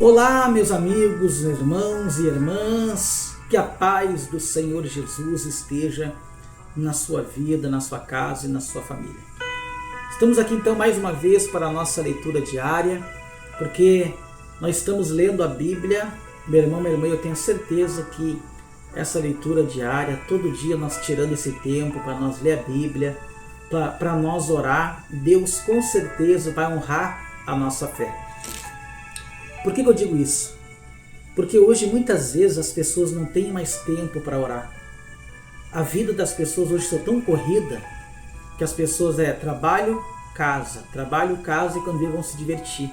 Olá, meus amigos, irmãos e irmãs, que a paz do Senhor Jesus esteja na sua vida, na sua casa e na sua família. Estamos aqui então mais uma vez para a nossa leitura diária, porque nós estamos lendo a Bíblia. Meu irmão, minha irmã, eu tenho certeza que essa leitura diária, todo dia nós tirando esse tempo para nós ler a Bíblia, para nós orar, Deus com certeza vai honrar a nossa fé. Por que eu digo isso? Porque hoje muitas vezes as pessoas não têm mais tempo para orar. A vida das pessoas hoje está tão corrida que as pessoas trabalho, casa e quando vão se divertir.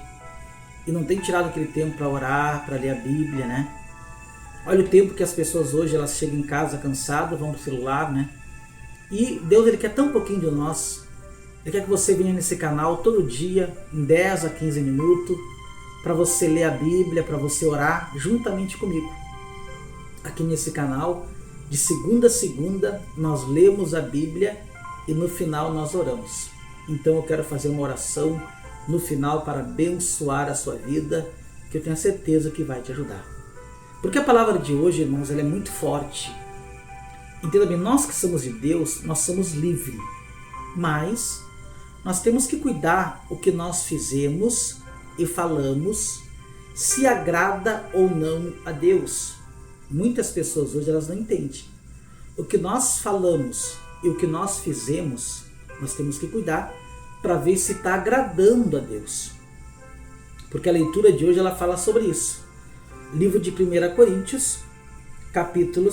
E não tem tirado aquele tempo para orar, para ler a Bíblia, né? Olha o tempo que as pessoas hoje elas chegam em casa cansadas, vão pro celular, né? E Deus ele quer tão pouquinho de nós. Ele quer que você venha nesse canal todo dia, em 10 a 15 minutos, para você ler a Bíblia, para você orar juntamente comigo. Aqui nesse canal, de segunda a segunda, nós lemos a Bíblia e no final nós oramos. Então eu quero fazer uma oração no final para abençoar a sua vida, que eu tenho certeza que vai te ajudar. Porque a palavra de hoje, irmãos, ela é muito forte. Entenda bem, nós que somos de Deus, nós somos livres. Mas nós temos que cuidar o que nós fizemos e falamos, se agrada ou não a Deus. Muitas pessoas hoje elas não entendem. O que nós falamos e o que nós fizemos, nós temos que cuidar para ver se está agradando a Deus. Porque a leitura de hoje ela fala sobre isso. Livro de 1 Coríntios, capítulo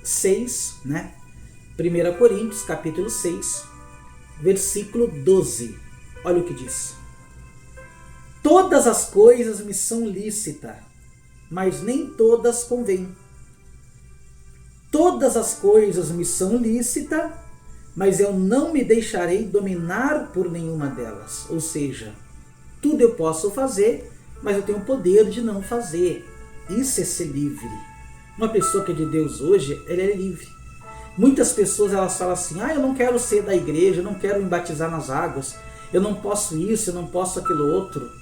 6, né? 1 Coríntios, capítulo 6, versículo 12. Olha o que diz. Todas as coisas me são lícitas, mas nem todas convêm. Todas as coisas me são lícitas, mas eu não me deixarei dominar por nenhuma delas. Ou seja, tudo eu posso fazer, mas eu tenho o poder de não fazer. Isso é ser livre. Uma pessoa que é de Deus hoje, ela é livre. Muitas pessoas elas falam assim, eu não quero ser da igreja, eu não quero me batizar nas águas, eu não posso isso, eu não posso aquilo outro.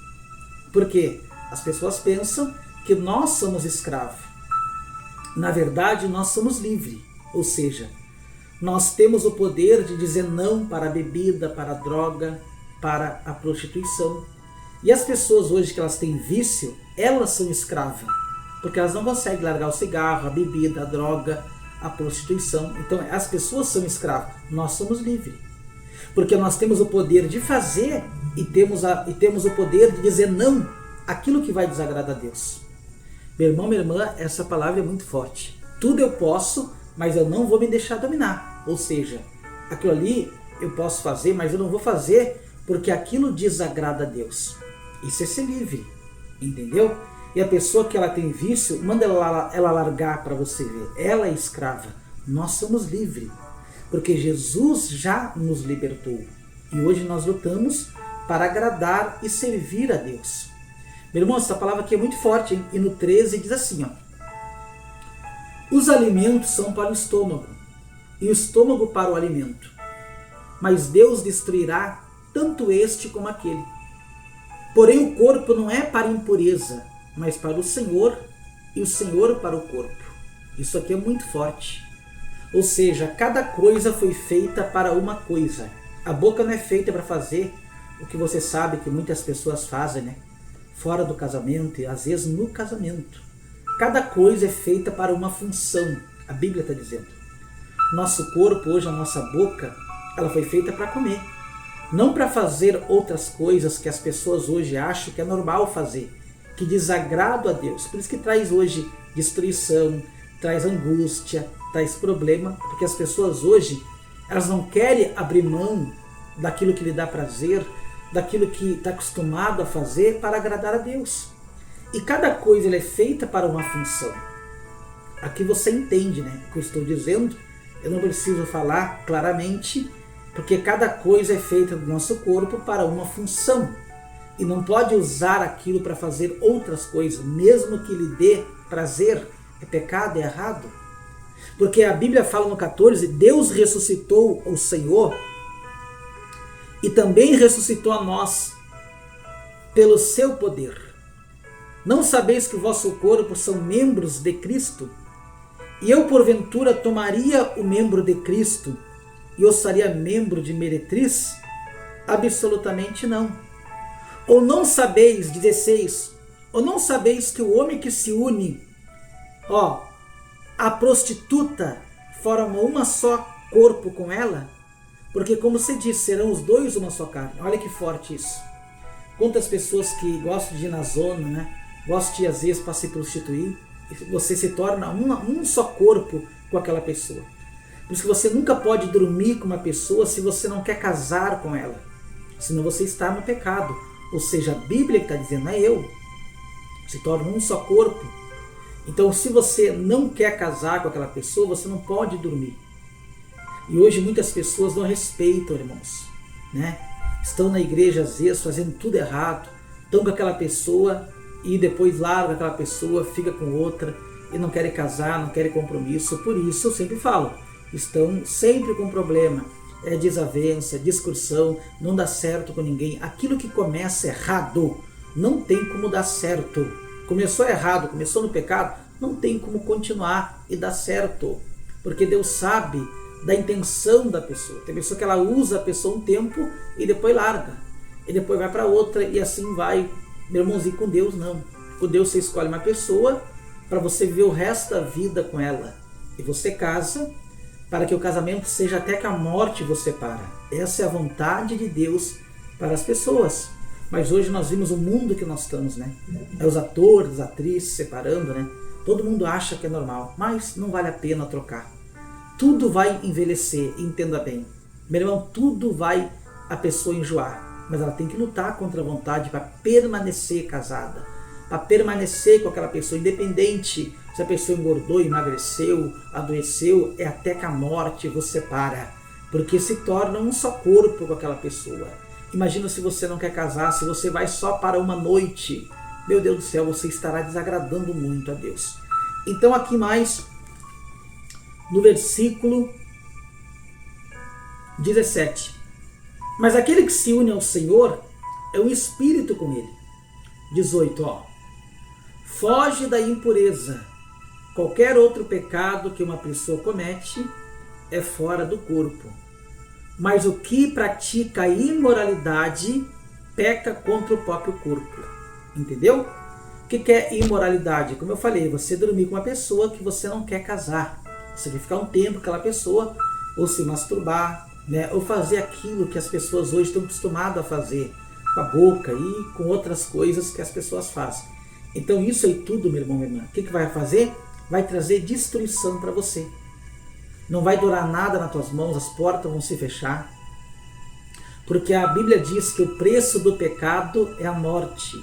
Por quê? As pessoas pensam que nós somos escravos. Na verdade, nós somos livres. Ou seja, nós temos o poder de dizer não para a bebida, para a droga, para a prostituição. E as pessoas hoje que elas têm vício, elas são escravas. Porque elas não conseguem largar o cigarro, a bebida, a droga, a prostituição. Então as pessoas são escravas. Nós somos livres. Porque nós temos o poder de fazer e temos o poder de dizer não àquilo que vai desagradar a Deus. Meu irmão, minha irmã, essa palavra é muito forte. Tudo eu posso, mas eu não vou me deixar dominar. Ou seja, aquilo ali eu posso fazer, mas eu não vou fazer porque aquilo desagrada a Deus. Isso é ser livre, entendeu? E a pessoa que ela tem vício, manda ela largar para você ver. Ela é escrava. Nós somos livres. Porque Jesus já nos libertou. E hoje nós lutamos para agradar e servir a Deus. Meu irmão, essa palavra aqui é muito forte, hein? E no 13 diz assim, os alimentos são para o estômago, e o estômago para o alimento. Mas Deus destruirá tanto este como aquele. Porém o corpo não é para impureza, mas para o Senhor, e o Senhor para o corpo. Isso aqui é muito forte. Ou seja, cada coisa foi feita para uma coisa. A boca não é feita para fazer o que você sabe que muitas pessoas fazem, né? Fora do casamento e às vezes no casamento. Cada coisa é feita para uma função. A Bíblia está dizendo. Nosso corpo, hoje a nossa boca, ela foi feita para comer. Não para fazer outras coisas que as pessoas hoje acham que é normal fazer. Que desagrada a Deus. Por isso que traz hoje destruição, traz angústia, traz problema. Porque as pessoas hoje, elas não querem abrir mão daquilo que lhe dá prazer, daquilo que está acostumado a fazer para agradar a Deus. E cada coisa é feita para uma função. Aqui você entende, né? O que eu estou dizendo, eu não preciso falar claramente, porque cada coisa é feita do nosso corpo para uma função. E não pode usar aquilo para fazer outras coisas, mesmo que lhe dê prazer. É pecado, é errado. Porque a Bíblia fala no 14, Deus ressuscitou o Senhor e também ressuscitou a nós. pelo seu poder. Não sabeis que o vosso corpo são membros de Cristo? E eu, porventura, tomaria o membro de Cristo e os faria membro de meretriz? Absolutamente não. Ou não sabeis, 16, ou não sabeis que o homem que se une, a prostituta, forma uma só corpo com ela? Porque, como se diz, serão os dois uma só carne. Olha que forte isso. Quantas pessoas que gostam de ir na zona, né? Gostam de, às vezes, para se prostituir, você se torna um só corpo com aquela pessoa. Por isso que você nunca pode dormir com uma pessoa se você não quer casar com ela. Senão você está no pecado. Ou seja, a Bíblia que está dizendo, não é eu. Se torna um só corpo. Então, se você não quer casar com aquela pessoa, você não pode dormir. E hoje muitas pessoas não respeitam, irmãos, né? Estão na igreja, às vezes, fazendo tudo errado. Estão com aquela pessoa e depois larga aquela pessoa, fica com outra e não querem casar, não querem compromisso. Por isso eu sempre falo, estão sempre com problema. É desavença, discussão, não dá certo com ninguém. Aquilo que começa errado não tem como dar certo. Começou errado, começou no pecado, não tem como continuar e dar certo. Porque Deus sabe da intenção da pessoa. Tem pessoa que ela usa a pessoa um tempo e depois larga. E depois vai para outra e assim vai. Meu irmãozinho, com Deus não. Com Deus você escolhe uma pessoa para você viver o resto da vida com ela. E você casa para que o casamento seja até que a morte você separa. Essa é a vontade de Deus para as pessoas. Mas hoje nós vimos o mundo que nós estamos, né? É os atores, as atrizes separando, né? Todo mundo acha que é normal, mas não vale a pena trocar. Tudo vai envelhecer, entenda bem. Meu irmão, tudo vai a pessoa enjoar. Mas ela tem que lutar contra a vontade para permanecer casada. Para permanecer com aquela pessoa, independente se a pessoa engordou, emagreceu, adoeceu, é até que a morte vos separa. Porque se torna um só corpo com aquela pessoa. Imagina se você não quer casar, se você vai só para uma noite. Meu Deus do céu, você estará desagradando muito a Deus. Então aqui mais, no versículo 17. Mas aquele que se une ao Senhor é um espírito com ele. 18. Foge da impureza. Qualquer outro pecado que uma pessoa comete é fora do corpo. Mas o que pratica a imoralidade peca contra o próprio corpo. Entendeu? O que é imoralidade? Como eu falei, você dormir com uma pessoa que você não quer casar. Você quer ficar um tempo com aquela pessoa, ou se masturbar, né? Ou fazer aquilo que as pessoas hoje estão acostumadas a fazer, com a boca e com outras coisas que as pessoas fazem. Então isso aí tudo, meu irmão, minha irmã, o que vai fazer? Vai trazer destruição para você. Não vai durar nada nas tuas mãos, as portas vão se fechar. Porque a Bíblia diz que o preço do pecado é a morte.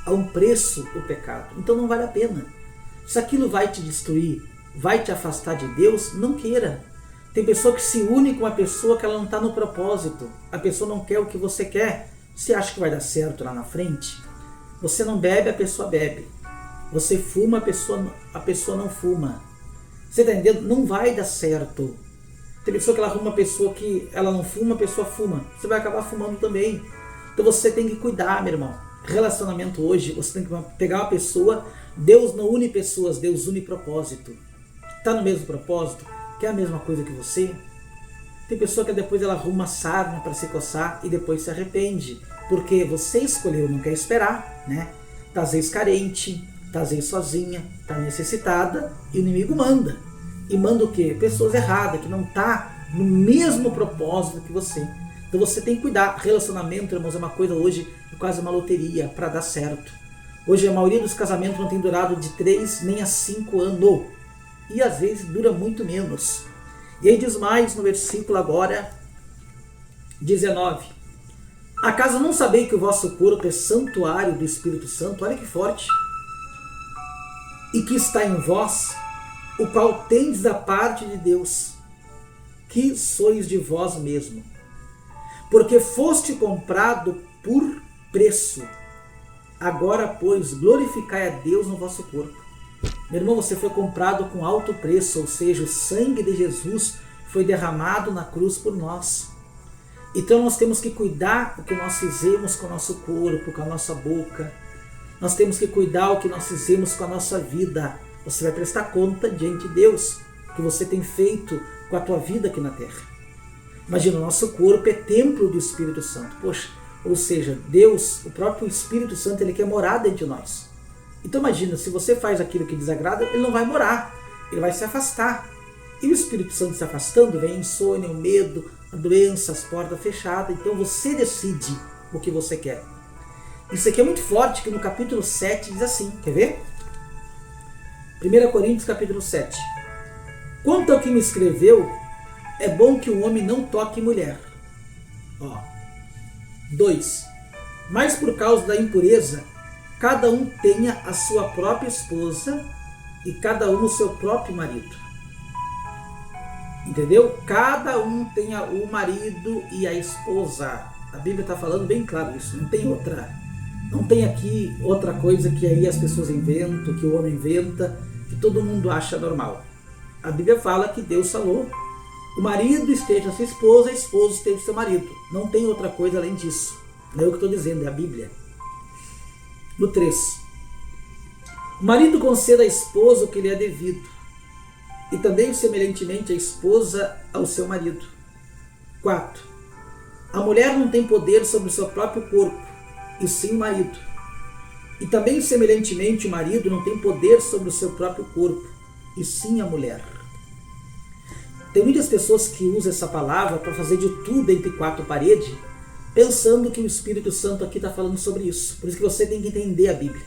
Há um preço o pecado. Então não vale a pena. Se aquilo vai te destruir, vai te afastar de Deus, não queira. Tem pessoa que se une com uma pessoa que ela não está no propósito. A pessoa não quer o que você quer. Você acha que vai dar certo lá na frente? Você não bebe, a pessoa bebe. Você fuma, a pessoa não fuma. Você está entendendo? Não vai dar certo. Tem pessoa que ela arruma uma pessoa que ela não fuma, a pessoa fuma. Você vai acabar fumando também. Então você tem que cuidar, meu irmão. Relacionamento hoje, você tem que pegar uma pessoa. Deus não une pessoas, Deus une propósito. Está no mesmo propósito? Quer a mesma coisa que você? Tem pessoa que depois ela arruma uma sarna para se coçar e depois se arrepende. Porque você escolheu, não quer esperar, né? Está às vezes carente, está às vezes sozinha, está necessitada e o inimigo manda. E manda o quê? Pessoas erradas, que não está no mesmo propósito que você. Então você tem que cuidar. Relacionamento, irmãos, é uma coisa hoje, é quase uma loteria para dar certo. Hoje a maioria dos casamentos não tem durado de 3 nem a 5 anos. E às vezes dura muito menos. E aí diz mais no versículo agora 19. Acaso não sabeis que o vosso corpo é santuário do Espírito Santo? Olha que forte. E que está em vós, o qual tendes da parte de Deus, que sois de vós mesmo. Porque foste comprado por preço. Agora, pois, glorificai a Deus no vosso corpo. Meu irmão, você foi comprado com alto preço, ou seja, o sangue de Jesus foi derramado na cruz por nós. Então nós temos que cuidar o que nós fizemos com o nosso corpo, com a nossa boca. Nós temos que cuidar o que nós fizemos com a nossa vida. Você vai prestar conta diante de Deus o que você tem feito com a tua vida aqui na terra. Imagina, o nosso corpo é templo do Espírito Santo. Poxa, ou seja, Deus, o próprio Espírito Santo, ele quer morar dentro de nós. Então imagina, se você faz aquilo que desagrada, ele não vai morar, ele vai se afastar. E o Espírito Santo se afastando, vem a insônia, o medo, a doença, as portas fechadas. Então você decide o que você quer. Isso aqui é muito forte, que no capítulo 7 diz assim, quer ver? 1 Coríntios capítulo 7. Quanto ao que me escreveu, é bom que o homem não toque mulher. 2. Mas por causa da impureza, cada um tenha a sua própria esposa e cada um o seu próprio marido. Entendeu? Cada um tenha o marido e a esposa. A Bíblia está falando bem claro isso. Não tem outra. Não tem aqui outra coisa que aí as pessoas inventam, que o homem inventa, que todo mundo acha normal. A Bíblia fala que Deus falou: o marido esteja a sua esposa, a esposa esteja o seu marido. Não tem outra coisa além disso. Não é eu que estou dizendo, é a Bíblia. No 3. O marido conceda à esposa o que lhe é devido, e também semelhantemente a esposa ao seu marido. 4. A mulher não tem poder sobre o seu próprio corpo, e sim o marido. E também semelhantemente o marido não tem poder sobre o seu próprio corpo, e sim a mulher. Tem muitas pessoas que usam essa palavra para fazer de tudo entre quatro paredes, pensando que o Espírito Santo aqui está falando sobre isso. Por isso que você tem que entender a Bíblia.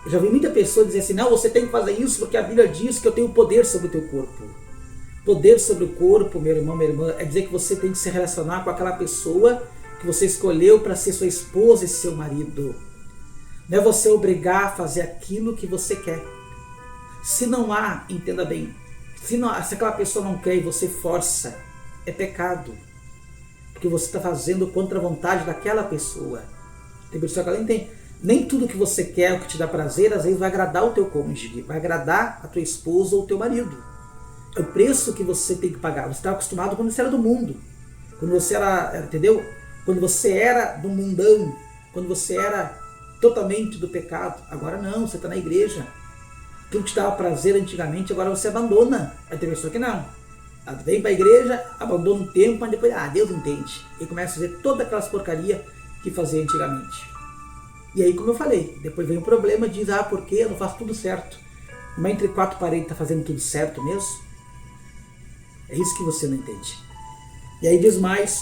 Eu já vi muita pessoa dizer assim: não, você tem que fazer isso porque a Bíblia diz que eu tenho poder sobre o teu corpo. Poder sobre o corpo, meu irmão, minha irmã, é dizer que você tem que se relacionar com aquela pessoa que você escolheu para ser sua esposa e seu marido. Não é você obrigar a fazer aquilo que você quer. Se não há, entenda bem, se aquela pessoa não quer e você força, é pecado. Porque você está fazendo contra a vontade daquela pessoa. Tem pessoa que ela entende. Nem tudo que você quer, o que te dá prazer, às vezes vai agradar o teu cônjuge, vai agradar a tua esposa ou o teu marido. É o preço que você tem que pagar. Você está acostumado quando você era do mundo. Quando você era, entendeu? Quando você era do mundão. Quando você era totalmente do pecado. Agora não, você está na igreja. Aquilo que te dava prazer antigamente, agora você abandona. Aí tem pessoa que não. Ela vem para a igreja, abandona um tempo, mas depois, Deus entende. E começa a fazer todas aquelas porcarias que fazia antigamente. E aí, como eu falei, depois vem o problema, diz: por que eu não faço tudo certo? Mas entre quatro paredes está fazendo tudo certo mesmo? É isso que você não entende. E aí diz mais,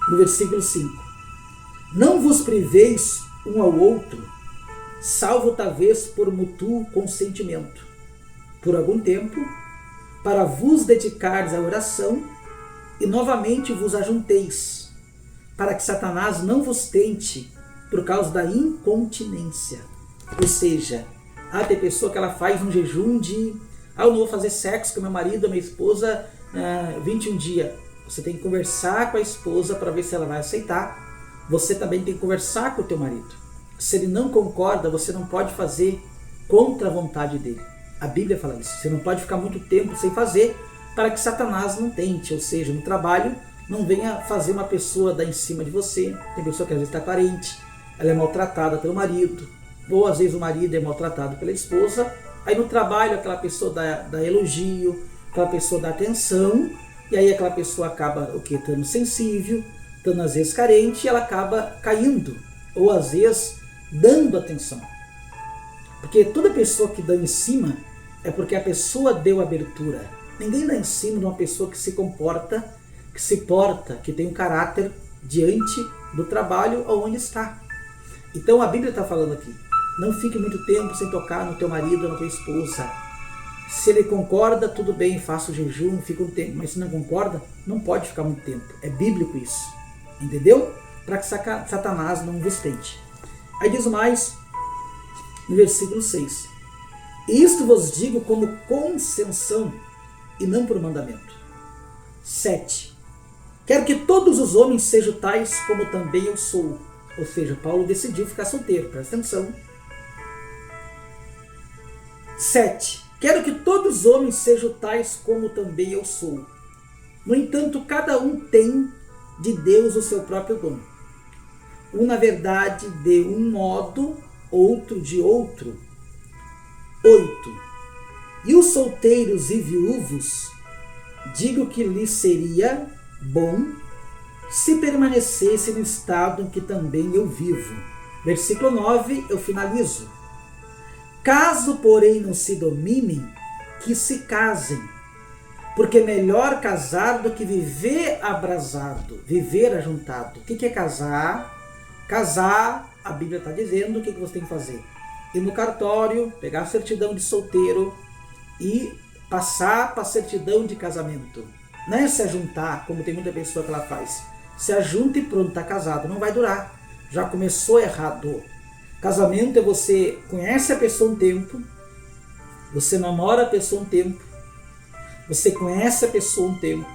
no versículo 5: não vos priveis um ao outro, salvo talvez por mútuo consentimento, por algum tempo, para vos dedicares à oração, e novamente vos ajunteis, para que Satanás não vos tente por causa da incontinência. Ou seja, tem pessoa que ela faz um jejum de eu não vou fazer sexo com meu marido ou minha esposa 21 dias. Você tem que conversar com a esposa para ver se ela vai aceitar. Você também tem que conversar com o teu marido. Se ele não concorda, você não pode fazer contra a vontade dele. A Bíblia fala isso. Você não pode ficar muito tempo sem fazer para que Satanás não tente. Ou seja, no trabalho, não venha fazer uma pessoa dar em cima de você. Tem pessoa que às vezes está carente, ela é maltratada pelo marido, ou às vezes o marido é maltratado pela esposa. Aí no trabalho aquela pessoa dá elogio, aquela pessoa dá atenção, e aí aquela pessoa acaba estando sensível, estando às vezes carente, e ela acaba caindo, ou às vezes dando atenção. Porque toda pessoa que dá em cima é porque a pessoa deu abertura. Ninguém dá em cima de uma pessoa que se comporta, que se porta, que tem um caráter diante do trabalho ou onde está. Então a Bíblia está falando aqui: não fique muito tempo sem tocar no teu marido ou na tua esposa. Se ele concorda, tudo bem, faça o jejum, fica um tempo. Mas se não concorda, não pode ficar muito tempo. É bíblico isso. Entendeu? Para que Satanás não vos tente. Aí diz mais, no versículo 6: isto vos digo como concessão e não por mandamento. 7. Quero que todos os homens sejam tais como também eu sou. Ou seja, Paulo decidiu ficar solteiro, presta atenção. 7. Quero que todos os homens sejam tais como também eu sou. No entanto, cada um tem de Deus o seu próprio dom. Um, na verdade, de um modo, outro de outro. 8. E os solteiros e viúvos, digo que lhes seria bom se permanecesse no estado em que também eu vivo. Versículo 9, eu finalizo. Caso, porém, não se dominem, que se casem, porque é melhor casar do que viver abrasado, viver ajuntado. O que é casar? Casar, a Bíblia está dizendo, o que você tem que fazer? Ir no cartório, pegar a certidão de solteiro e passar para a certidão de casamento. Não é se ajuntar, como tem muita pessoa que ela faz. Se ajunta e pronto, está casado. Não vai durar. Já começou errado. Casamento é você conhece a pessoa um tempo, você namora a pessoa um tempo, você conhece a pessoa um tempo,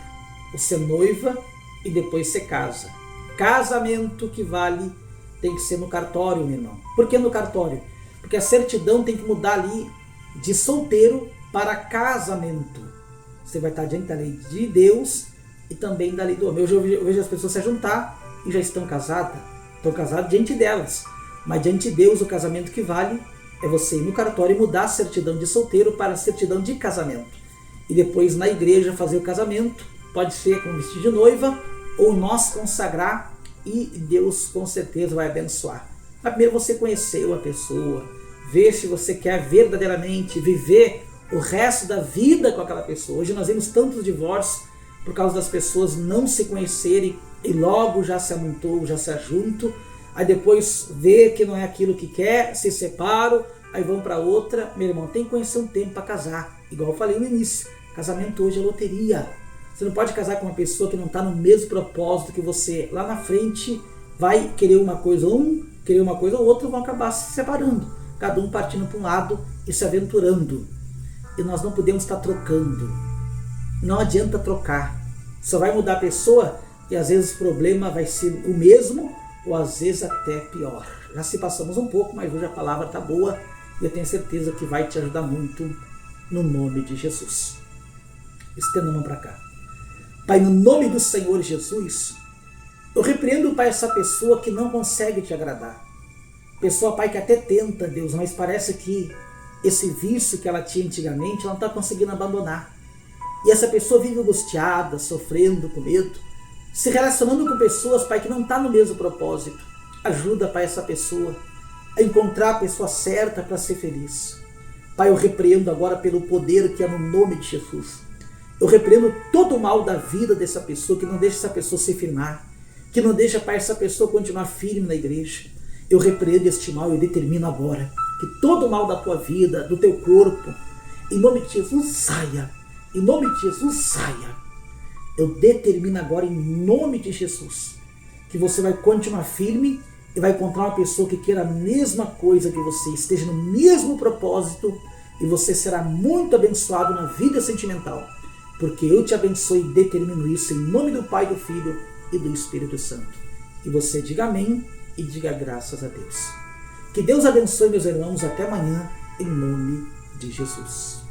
você noiva e depois você casa. Casamento que vale tem que ser no cartório, meu irmão. Por que no cartório? Porque a certidão tem que mudar ali de solteiro para casamento. Você vai estar diante da lei de Deus e também da lei do homem. Eu vejo as pessoas se juntar e já estão casadas. Estão casadas diante delas. Mas diante de Deus o casamento que vale é você ir no cartório e mudar a certidão de solteiro para a certidão de casamento. E depois na igreja fazer o casamento. Pode ser com vestido de noiva ou nós consagrar e Deus com certeza vai abençoar. Mas primeiro você conheceu a pessoa, ver se você quer verdadeiramente viver o resto da vida com aquela pessoa. Hoje nós vemos tantos divórcios por causa das pessoas não se conhecerem e logo já se amontou, já se ajuntam, aí depois vê que não é aquilo que quer, se separam, aí vão para outra. Meu irmão, tem que conhecer um tempo para casar, igual eu falei no início, casamento hoje é loteria. Você não pode casar com uma pessoa que não está no mesmo propósito que você. Lá na frente vai querer uma coisa querer uma coisa ou outra, vão acabar se separando, cada um partindo para um lado e se aventurando. E nós não podemos estar trocando. Não adianta trocar. Só vai mudar a pessoa e às vezes o problema vai ser o mesmo ou às vezes até pior. Já se passamos um pouco, mas hoje a palavra está boa e eu tenho certeza que vai te ajudar muito no nome de Jesus. Estenda a mão para cá. Pai, no nome do Senhor Jesus, eu repreendo, Pai, essa pessoa que não consegue te agradar. Pessoa, Pai, que até tenta, Deus, mas parece que esse vício que ela tinha antigamente, ela não está conseguindo abandonar. E essa pessoa vive angustiada, sofrendo, com medo, se relacionando com pessoas, Pai, que não estão no mesmo propósito. Ajuda, Pai, essa pessoa a encontrar a pessoa certa para ser feliz. Pai, eu repreendo agora pelo poder que é no nome de Jesus. Eu repreendo todo o mal da vida dessa pessoa, que não deixa essa pessoa se firmar, que não deixa, Pai, essa pessoa continuar firme na igreja. Eu repreendo este mal e determino agora que todo o mal da tua vida, do teu corpo, em nome de Jesus, saia. Em nome de Jesus, saia. Eu determino agora, em nome de Jesus, que você vai continuar firme e vai encontrar uma pessoa que queira a mesma coisa que você, esteja no mesmo propósito, e você será muito abençoado na vida sentimental, porque eu te abençoo e determino isso em nome do Pai, do Filho e do Espírito Santo. E você diga amém e diga graças a Deus. Que Deus abençoe, meus irmãos, até amanhã, em nome de Jesus.